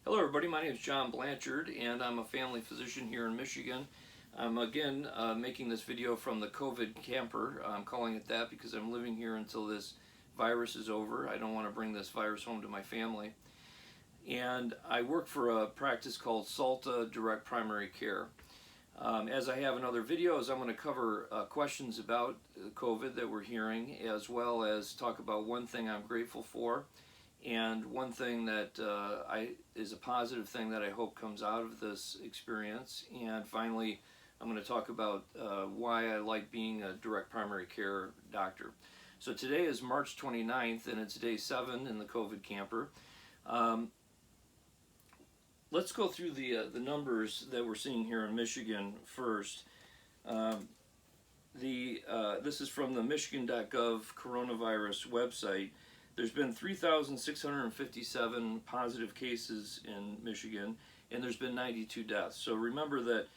Hello everybody, my name is John Blanchard and I'm a family physician here in Michigan. I'm again making this video from the COVID camper. I'm calling it that because I'm living here until this virus is over. I don't want to bring this virus home to my family. And I work for a practice called Salta Direct Primary Care. As I have in other videos, I'm going to cover questions about COVID that we're hearing, as well as talk about one thing I'm grateful for and one thing that is a positive thing that I hope comes out of this experience. And finally, I'm going to talk about why I like being a direct primary care doctor. So today is March 29th and it's day 7 in the COVID camper. Let's go through the numbers that we're seeing here in Michigan first. This is from the Michigan.gov coronavirus website. There's been 3,657 positive cases in Michigan, and there's been 92 deaths. So remember that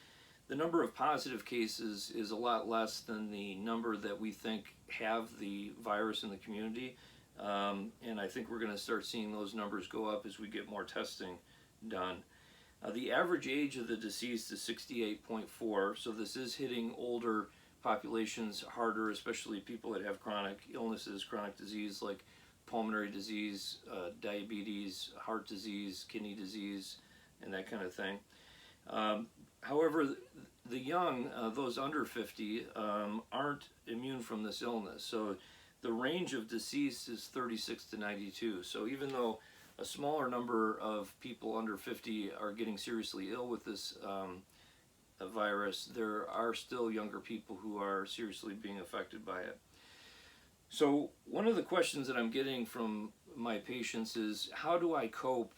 the number of positive cases is a lot less than the number that we think have the virus in the community. And I think we're going to start seeing those numbers go up as we get more testing done. The average age of the deceased is 68.4, so this is hitting older populations harder, especially people that have chronic illnesses, chronic disease like pulmonary disease, diabetes, heart disease, kidney disease, and that kind of thing. However, the young, those under 50, aren't immune from this illness. So the range of deceased is 36 to 92. So even though a smaller number of people under 50 are getting seriously ill with this virus, there are still younger people who are seriously being affected by it. So one of the questions that I'm getting from my patients is, how do I cope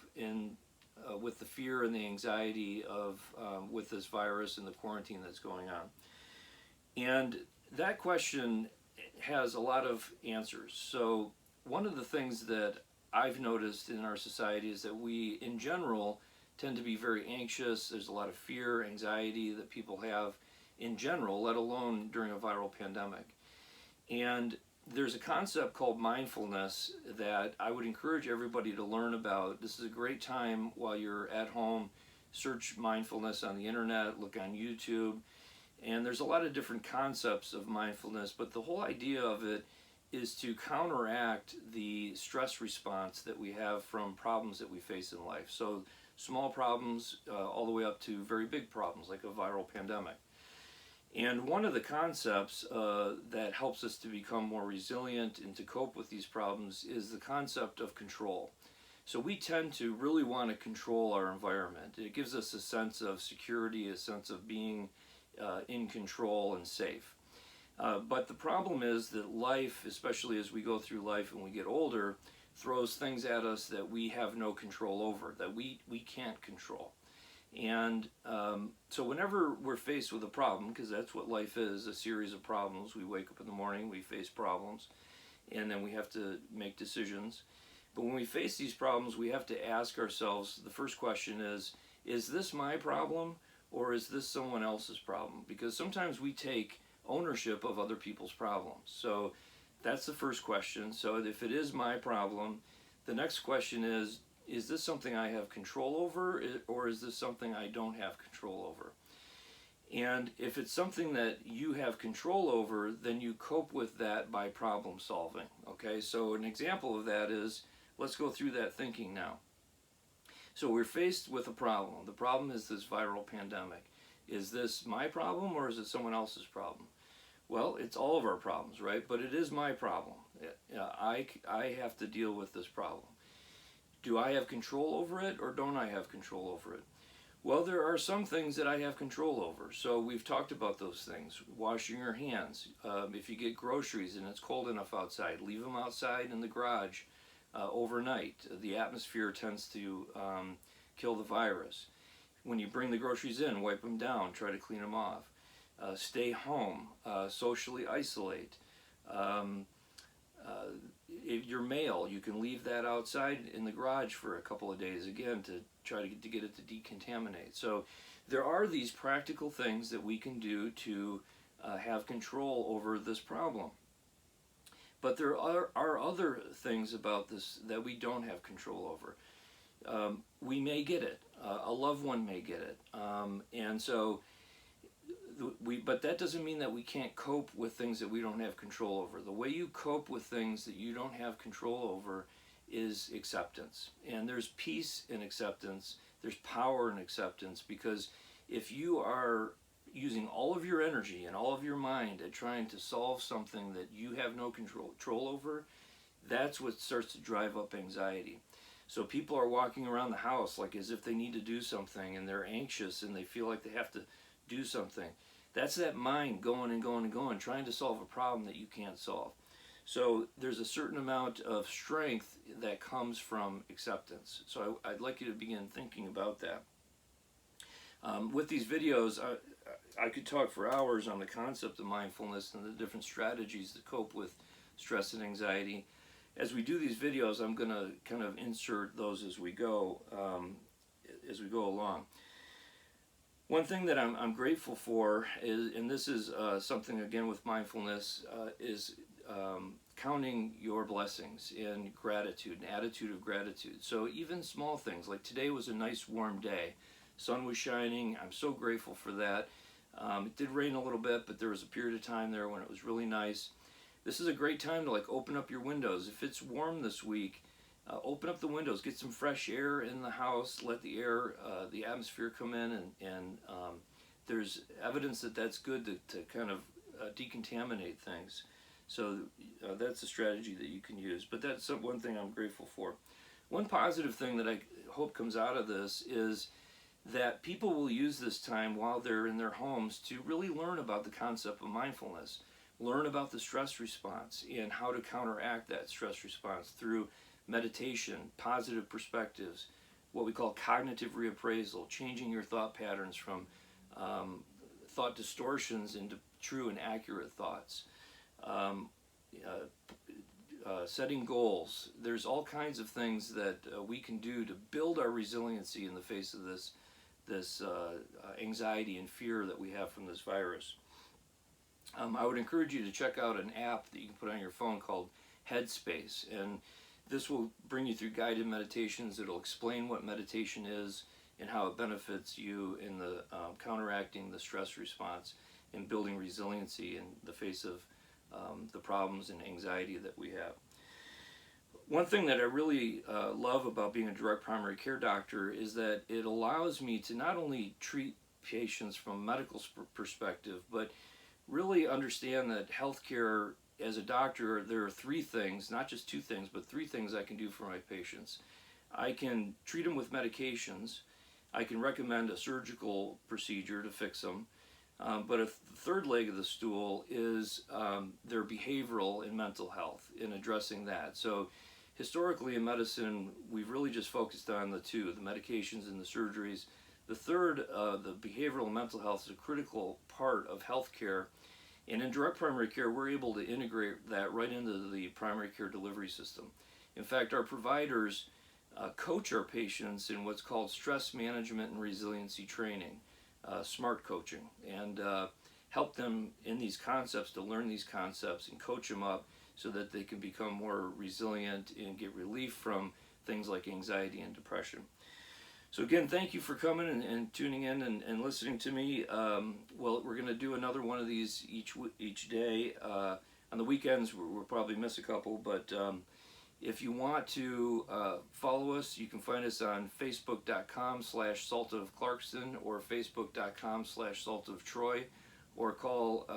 with the fear and the anxiety of with this virus and the quarantine that's going on? And that question has a lot of answers. So one of the things that I've noticed in our society is that we, in general, tend to be very anxious. There's a lot of fear, anxiety that people have in general, let alone during a viral pandemic. And there's a concept called mindfulness that I would encourage everybody to learn about. This is a great time while you're at home. Search mindfulness on the internet, look on YouTube, and there's a lot of different concepts of mindfulness, but the whole idea of it is to counteract the stress response that we have from problems that we face in life. So small problems all the way up to very big problems like a viral pandemic. And one of the concepts that helps us to become more resilient and to cope with these problems is the concept of control. So we tend to really want to control our environment. It gives us a sense of security, a sense of being in control and safe. But the problem is that life, especially as we go through life and we get older, throws things at us that we have no control over, that we can't control. And so whenever we're faced with a problem, because that's what life is, a series of problems, we wake up in the morning, we face problems, and then we have to make decisions. But when we face these problems, we have to ask ourselves, the first question is this my problem or is this someone else's problem? Because sometimes we take ownership of other people's problems. So that's the first question. So if it is my problem, the next question is this something I have control over, or is this something I don't have control over? And if it's something that you have control over, then you cope with that by problem solving. Okay, so an example of that is, let's go through that thinking now. So we're faced with a problem. The problem is this viral pandemic. Is this my problem or is it someone else's problem? Well, it's all of our problems, right? But it is my problem. I have to deal with this problem. Do I have control over it or don't I have control over it? Well, there are some things that I have control over. So we've talked about those things. Washing your hands. If you get groceries and it's cold enough outside, leave them outside in the garage overnight. The atmosphere tends to kill the virus. When you bring the groceries in, wipe them down, try to clean them off. Stay home, socially isolate. Your mail, you can leave that outside in the garage for a couple of days, again, to try to get it to decontaminate. So there are these practical things that we can do to have control over this problem. But there are other things about this that we don't have control over. we may get it. A loved one may get it. And so but that doesn't mean that we can't cope with things that we don't have control over. The way you cope with things that you don't have control over is acceptance. And there's peace in acceptance. There's power in acceptance, because if you are using all of your energy and all of your mind at trying to solve something that you have no control over, that's what starts to drive up anxiety. So people are walking around the house like as if they need to do something, and they're anxious and they feel like they have to do something. That's that mind going and going and going, trying to solve a problem that you can't solve. So there's a certain amount of strength that comes from acceptance. So I'd like you to begin thinking about that. With these videos, I could talk for hours on the concept of mindfulness and the different strategies to cope with stress and anxiety. As we do these videos, I'm going to kind of insert those as we go along. One thing that I'm grateful for is, and this is something again with mindfulness, is counting your blessings and gratitude, an attitude of gratitude. So even small things, like today was a nice warm day. Sun was shining. I'm so grateful for that. It did rain a little bit, but there was a period of time there when it was really nice. This is a great time to like open up your windows. If it's warm this week, open up the windows, get some fresh air in the house, let the air, the atmosphere come in, and there's evidence that that's good to kind of decontaminate things. So that's a strategy that you can use. But that's one thing I'm grateful for. One positive thing that I hope comes out of this is that people will use this time while they're in their homes to really learn about the concept of mindfulness, learn about the stress response and how to counteract that stress response through meditation, positive perspectives, what we call cognitive reappraisal, changing your thought patterns from thought distortions into true and accurate thoughts, setting goals. There's all kinds of things that we can do to build our resiliency in the face of this anxiety and fear that we have from this virus. I would encourage you to check out an app that you can put on your phone called Headspace, and this will bring you through guided meditations. It'll explain what meditation is and how it benefits you in the counteracting the stress response and building resiliency in the face of the problems and anxiety that we have. One thing that I really love about being a direct primary care doctor is that it allows me to not only treat patients from a medical perspective, but really understand that healthcare, as a doctor, there are three things, not just two things, but three things I can do for my patients. I can treat them with medications. I can recommend a surgical procedure to fix them. But the third leg of the stool is their behavioral and mental health, in addressing that. So historically in medicine, we've really just focused on the two, the medications and the surgeries. The third, the behavioral and mental health, is a critical part of healthcare. And in direct primary care, we're able to integrate that right into the primary care delivery system. In fact, our providers coach our patients in what's called stress management and resiliency training, SMART coaching, and help them in these concepts, to learn these concepts and coach them up so that they can become more resilient and get relief from things like anxiety and depression. So again, thank you for coming and tuning in and listening to me. Well, we're going to do another one of these each day. On the weekends, we'll probably miss a couple, but if you want to follow us, you can find us on facebook.com/saltofclarkston or facebook.com/saltoftroy, or call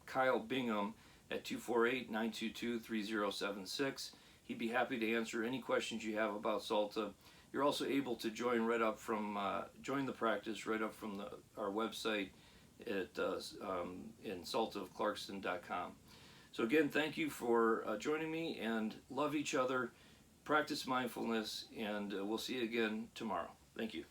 Kyle Bingham at 248-922-3076. He'd be happy to answer any questions you have about Salta. You're also able to join right up from join the practice right up from our website at in saltofclarkston.com. So again, thank you for joining me, and love each other, practice mindfulness, and we'll see you again tomorrow. Thank you.